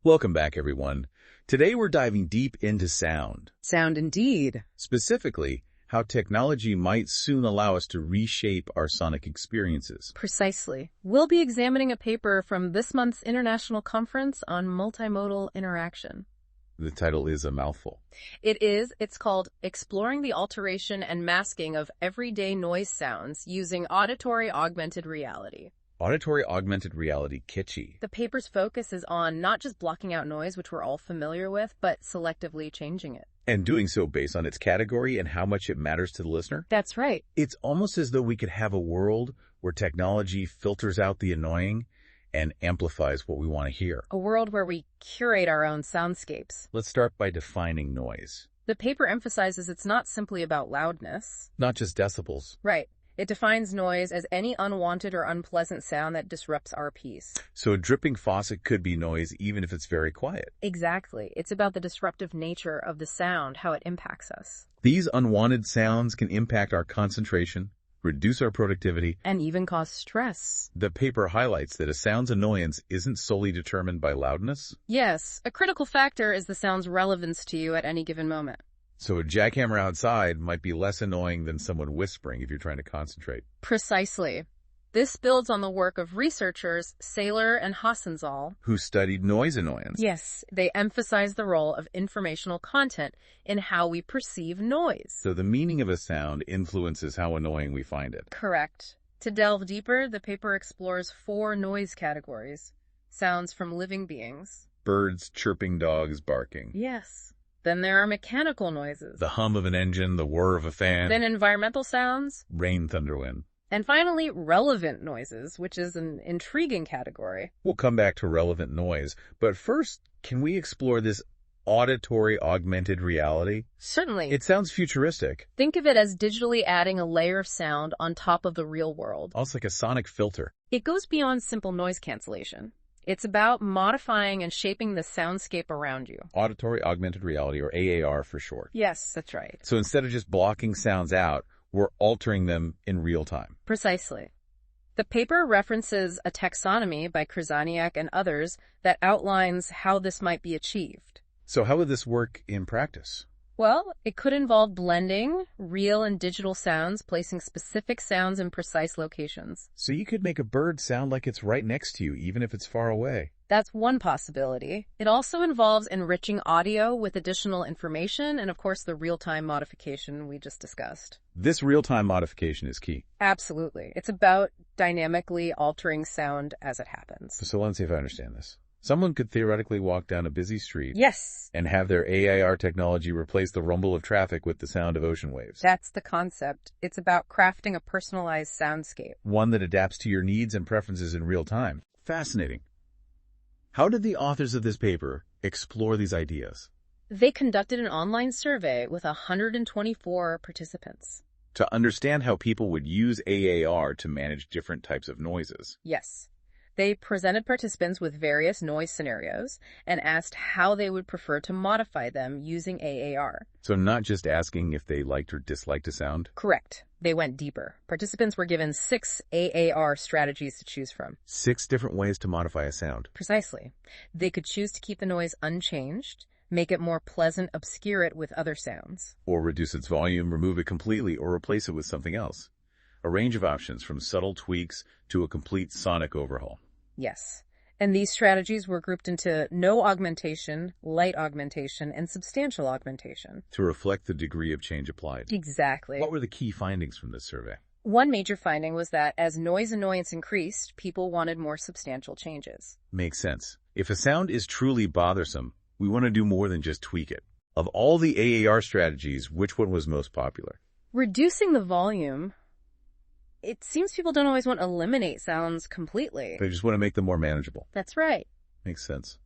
Welcome back, everyone. Today we're diving deep into sound. Sound indeed. Specifically, how technology might soon allow us to reshape our sonic experiences. Precisely. We'll be examining a paper from this month's International Conference on Multimodal Interaction. The title is a mouthful. It is. It's called Exploring the Alteration and Masking of Everyday Noise Sounds Using Auditory Augmented Reality. Auditory Augmented Reality kitschy. The paper's focus is on not just blocking out noise, which we're all familiar with, but selectively changing it. And doing so based on its category and how much it matters to the listener? That's right. It's almost as though we could have a world where technology filters out the annoying and amplifies what we want to hear. A world where we curate our own soundscapes. Let's start by defining noise. The paper emphasizes it's not simply about loudness. Not just decibels. Right. It defines noise as any unwanted or unpleasant sound that disrupts our peace. So a dripping faucet could be noise even if it's very quiet. Exactly. It's about the disruptive nature of the sound, how it impacts us. These unwanted sounds can impact our concentration, reduce our productivity, And even cause stress. The paper highlights that a sound's annoyance isn't solely determined by loudness. Yes, a critical factor is the sound's relevance to you at any given moment. So a jackhammer outside might be less annoying than someone whispering if you're trying to concentrate. Precisely. This builds on the work of researchers Saylor and Hassanzal, Who studied noise annoyance. Yes, they emphasize the role of informational content in how we perceive noise. So the meaning of a sound influences how annoying we find it. Correct. To delve deeper, the paper explores 4 noise categories. Sounds from living beings. Birds chirping, dogs barking. Yes. Then there are mechanical noises. The hum of an engine, the whir of a fan. Then environmental sounds. Rain, thunder, wind. And finally, relevant noises, which is an intriguing category. We'll come back to relevant noise, but first, can we explore this auditory augmented reality? Certainly. It sounds futuristic. Think of it as digitally adding a layer of sound on top of the real world. Almost like a sonic filter. It goes beyond simple noise cancellation. It's about modifying and shaping the soundscape around you. Auditory Augmented Reality, or AAR for short. Yes, that's right. So instead of just blocking sounds out, we're altering them in real time. Precisely. The paper references a taxonomy by Krzyzaniak and others that outlines how this might be achieved. So how would this work in practice? Well, it could involve blending real and digital sounds, placing specific sounds in precise locations. So you could make a bird sound like it's right next to you, even if it's far away. That's one possibility. It also involves enriching audio with additional information and, of course, the real-time modification we just discussed. This real-time modification is key. Absolutely. It's about dynamically altering sound as it happens. So let's see if I understand this. Someone could theoretically walk down a busy street. Yes. And have their AAR technology replace the rumble of traffic with the sound of ocean waves. That's the concept. It's about crafting a personalized soundscape. One that adapts to your needs and preferences in real time. Fascinating. How did the authors of this paper explore these ideas? They conducted an online survey with 124 participants. To understand how people would use AAR to manage different types of noises. Yes. They presented participants with various noise scenarios and asked how they would prefer to modify them using AAR. So not just asking if they liked or disliked a sound? Correct. They went deeper. Participants were given 6 AAR strategies to choose from. 6 different ways to modify a sound. Precisely. They could choose to keep the noise unchanged, make it more pleasant, obscure it with other sounds. Or reduce its volume, remove it completely, or replace it with something else. A range of options from subtle tweaks to a complete sonic overhaul. Yes. And these strategies were grouped into no augmentation, light augmentation, and substantial augmentation. To reflect the degree of change applied. Exactly. What were the key findings from this survey? One major finding was that as noise annoyance increased, people wanted more substantial changes. Makes sense. If a sound is truly bothersome, we want to do more than just tweak it. Of all the AAR strategies, which one was most popular? Reducing the volume. It seems people don't always want to eliminate sounds completely. They just want to make them more manageable. That's right. Makes sense.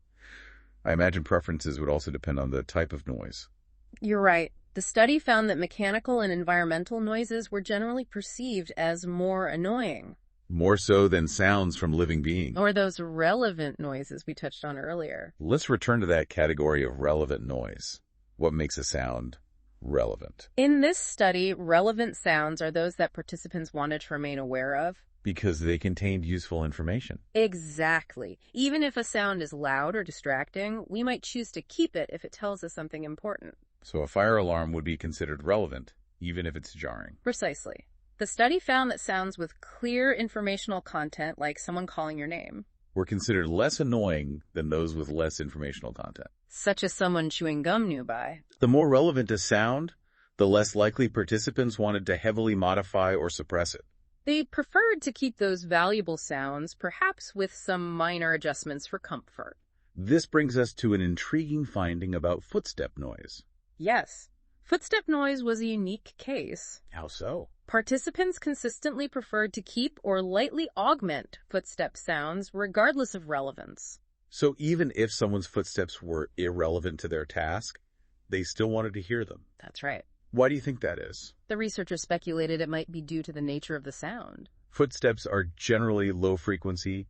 I imagine preferences would also depend on the type of noise. You're right. The study found that mechanical and environmental noises were generally perceived as more annoying. More so than sounds from living beings. Or those relevant noises we touched on earlier. Let's return to that category of relevant noise. What makes a sound relevant? In this study, relevant sounds are those that participants wanted to remain aware of, Because they contained useful information. Exactly. Even if a sound is loud or distracting, we might choose to keep it if it tells us something important. So a fire alarm would be considered relevant, even if it's jarring. Precisely. The study found that sounds with clear informational content, like someone calling your name, Were considered less annoying than those with less informational content. such as someone chewing gum nearby. The more relevant a sound, the less likely participants wanted to heavily modify or suppress it. They preferred to keep those valuable sounds, perhaps with some minor adjustments for comfort. This brings us to an intriguing finding about footstep noise. Yes, footstep noise was a unique case. How so? Participants consistently preferred to keep or lightly augment footstep sounds regardless of relevance. So even if someone's footsteps were irrelevant to their task, they still wanted to hear them. That's right. Why do you think that is? The researchers speculated it might be due to the nature of the sound. Footsteps are generally low frequency,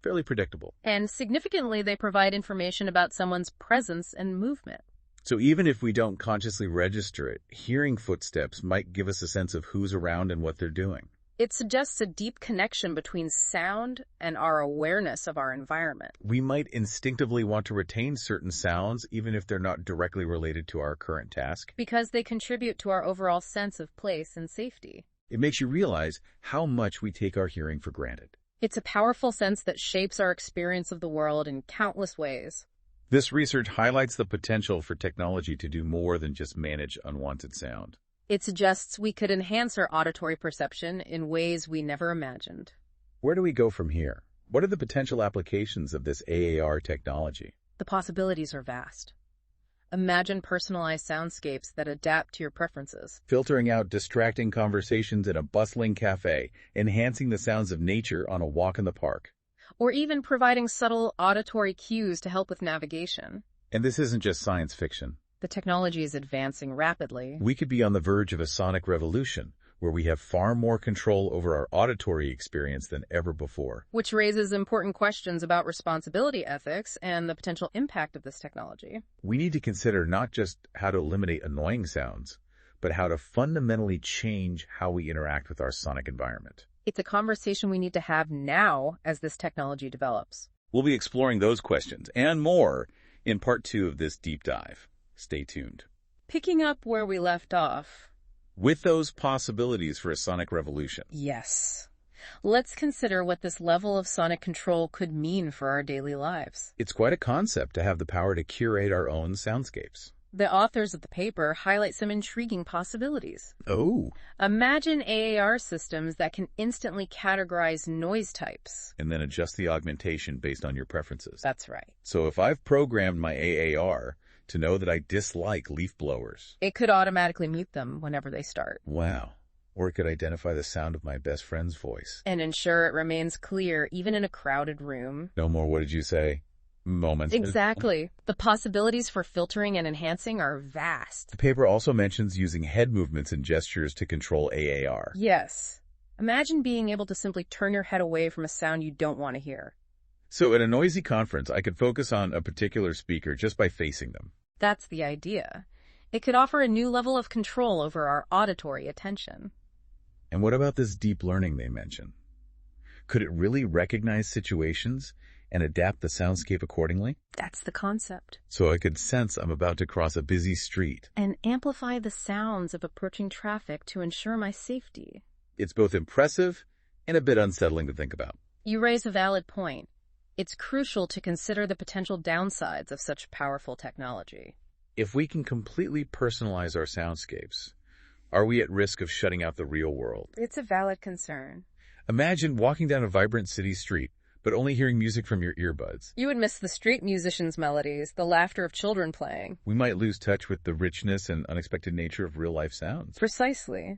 fairly predictable. And significantly, they provide information about someone's presence and movement. So even if we don't consciously register it, hearing footsteps might give us a sense of who's around and what they're doing. It suggests a deep connection between sound and our awareness of our environment. We might instinctively want to retain certain sounds even if they're not directly related to our current task. Because they contribute to our overall sense of place and safety. It makes you realize how much we take our hearing for granted. It's a powerful sense that shapes our experience of the world in countless ways. This research highlights the potential for technology to do more than just manage unwanted sound. It suggests we could enhance our auditory perception in ways we never imagined. Where do we go from here? What are the potential applications of this AAR technology? The possibilities are vast. Imagine personalized soundscapes that adapt to your preferences. Filtering out distracting conversations in a bustling cafe, enhancing the sounds of nature on a walk in the park. Or even providing subtle auditory cues to help with navigation. And this isn't just science fiction. The technology is advancing rapidly. We could be on the verge of a sonic revolution, where we have far more control over our auditory experience than ever before. Which raises important questions about responsibility ethics and the potential impact of this technology. We need to consider not just how to eliminate annoying sounds, but how to fundamentally change how we interact with our sonic environment. It's a conversation we need to have now as this technology develops. We'll be exploring those questions and more in part 2 of this deep dive. Stay tuned. Picking up where we left off. With those possibilities for a sonic revolution. Yes. Let's consider what this level of sonic control could mean for our daily lives. It's quite a concept to have the power to curate our own soundscapes. The authors of the paper highlight some intriguing possibilities. Oh. Imagine AAR systems that can instantly categorize noise types. And then adjust the augmentation based on your preferences. That's right. So if I've programmed my AAR to know that I dislike leaf blowers, it could automatically mute them whenever they start. Wow. Or it could identify the sound of my best friend's voice. And ensure it remains clear even in a crowded room. No more, what did you say? Moments. Exactly. The possibilities for filtering and enhancing are vast. The paper also mentions using head movements and gestures to control AAR. Yes. Imagine being able to simply turn your head away from a sound you don't want to hear. So at a noisy conference, I could focus on a particular speaker just by facing them. That's the idea. It could offer a new level of control over our auditory attention. And what about this deep learning they mention? Could it really recognize situations and adapt the soundscape accordingly? That's the concept. So I could sense I'm about to cross a busy street. And amplify the sounds of approaching traffic to ensure my safety. It's both impressive and a bit unsettling to think about. You raise a valid point. It's crucial to consider the potential downsides of such powerful technology. If we can completely personalize our soundscapes, are we at risk of shutting out the real world? It's a valid concern. Imagine walking down a vibrant city street, but only hearing music from your earbuds. You would miss the street musicians' melodies, the laughter of children playing. We might lose touch with the richness and unexpected nature of real-life sounds. Precisely.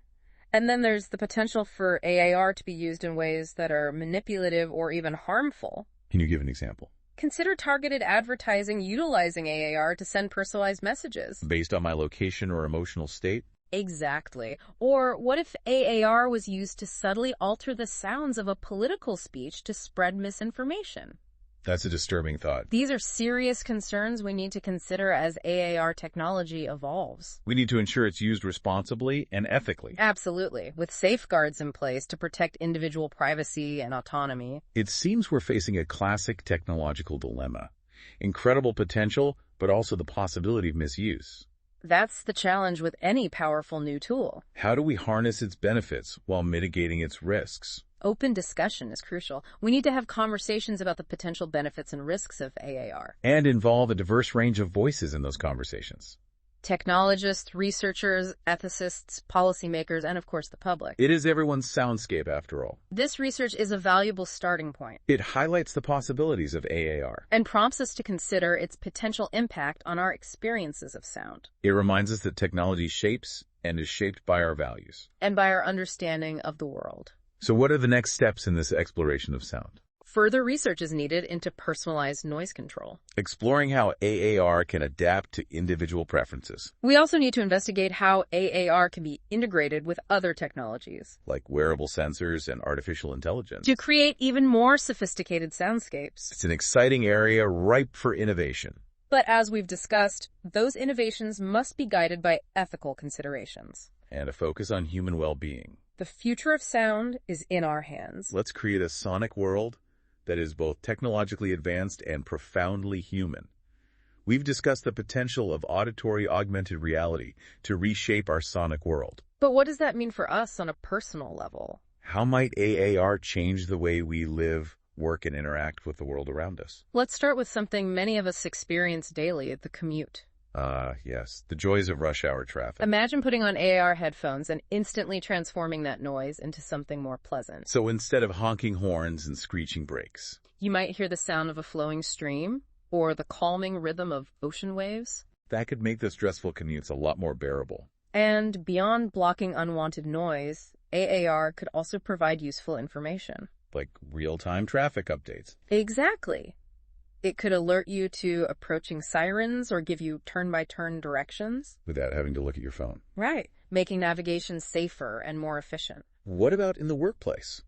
And then there's the potential for AAR to be used in ways that are manipulative or even harmful. Can you give an example? Consider targeted advertising utilizing AAR to send personalized messages. Based on my location or emotional state? Exactly. Or what if AAR was used to subtly alter the sounds of a political speech to spread misinformation? That's a disturbing thought. These are serious concerns we need to consider as AAR technology evolves. We need to ensure it's used responsibly and ethically. Absolutely, with safeguards in place to protect individual privacy and autonomy. It seems we're facing a classic technological dilemma. Incredible potential, but also the possibility of misuse. That's the challenge with any powerful new tool. How do we harness its benefits while mitigating its risks? Open discussion is crucial. We need to have conversations about the potential benefits and risks of AAR. And involve a diverse range of voices in those conversations. Technologists, researchers, ethicists, policymakers, and of course the public. It is everyone's soundscape, after all. This research is a valuable starting point. It highlights the possibilities of AAR. And prompts us to consider its potential impact on our experiences of sound. It reminds us that technology shapes and is shaped by our values. And by our understanding of the world. So what are the next steps in this exploration of sound? Further research is needed into personalized noise control. Exploring how AAR can adapt to individual preferences. We also need to investigate how AAR can be integrated with other technologies, like wearable sensors and artificial intelligence, to create even more sophisticated soundscapes. It's an exciting area ripe for innovation. But as we've discussed, those innovations must be guided by ethical considerations. And a focus on human well-being. The future of sound is in our hands. Let's create a sonic world that is both technologically advanced and profoundly human. We've discussed the potential of auditory augmented reality to reshape our sonic world. But what does that mean for us on a personal level? How might AAR change the way we live, work, and interact with the world around us? Let's start with something many of us experience daily, the commute. Yes, the joys of rush hour traffic. Imagine putting on AAR headphones and instantly transforming that noise into something more pleasant. So instead of honking horns and screeching brakes, you might hear the sound of a flowing stream or the calming rhythm of ocean waves. That could make the stressful commutes a lot more bearable. And beyond blocking unwanted noise, AAR could also provide useful information. Like real-time traffic updates. Exactly. It could alert you to approaching sirens or give you turn-by-turn directions. Without having to look at your phone. Right, making navigation safer and more efficient. What about in the workplace?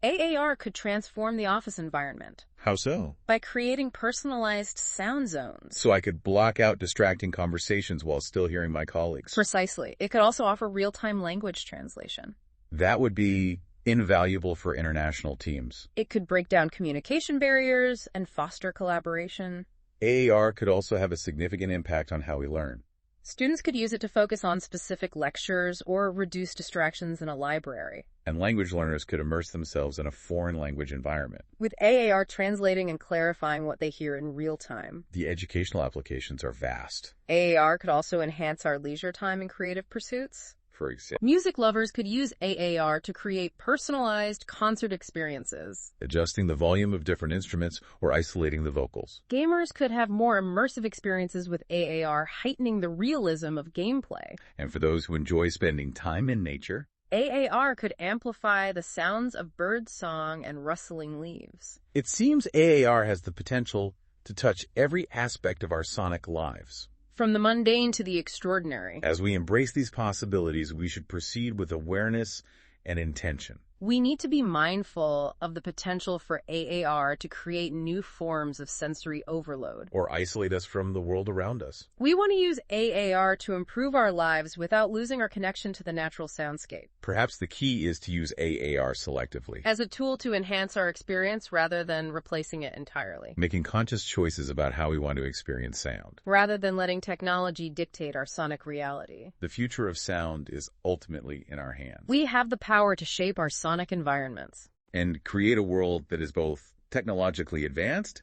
AAR could transform the office environment. How so? By creating personalized sound zones. So I could block out distracting conversations while still hearing my colleagues. Precisely. It could also offer real-time language translation. That would be invaluable for international teams. It could break down communication barriers and foster collaboration. AAR could also have a significant impact on how we learn. Students could use it to focus on specific lectures or reduce distractions in a library. And language learners could immerse themselves in a foreign language environment. With AAR translating and clarifying what they hear in real time. The educational applications are vast. AAR could also enhance our leisure time and creative pursuits. For example, music lovers could use AAR to create personalized concert experiences. Adjusting the volume of different instruments or isolating the vocals. Gamers could have more immersive experiences with AAR, heightening the realism of gameplay. And for those who enjoy spending time in nature, AAR could amplify the sounds of birdsong and rustling leaves. It seems AAR has the potential to touch every aspect of our sonic lives. From the mundane to the extraordinary. As we embrace these possibilities, we should proceed with awareness and intention. We need to be mindful of the potential for AAR to create new forms of sensory overload. Or isolate us from the world around us. We want to use AAR to improve our lives without losing our connection to the natural soundscape. Perhaps the key is to use AAR selectively. As a tool to enhance our experience rather than replacing it entirely. Making conscious choices about how we want to experience sound. Rather than letting technology dictate our sonic reality. The future of sound is ultimately in our hands. We have the power to shape our sonic environments. And create a world that is both technologically advanced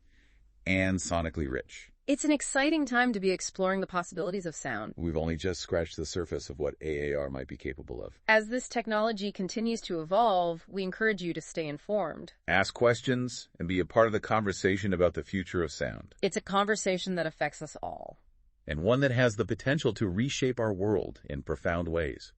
and sonically rich. It's an exciting time to be exploring the possibilities of sound. We've only just scratched the surface of what AAR might be capable of. As this technology continues to evolve, we encourage you to stay informed. Ask questions and be a part of the conversation about the future of sound. It's a conversation that affects us all. And one that has the potential to reshape our world in profound ways.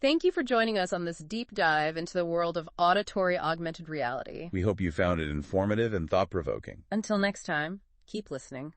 Thank you for joining us on this deep dive into the world of auditory augmented reality. We hope you found it informative and thought-provoking. Until next time, keep listening.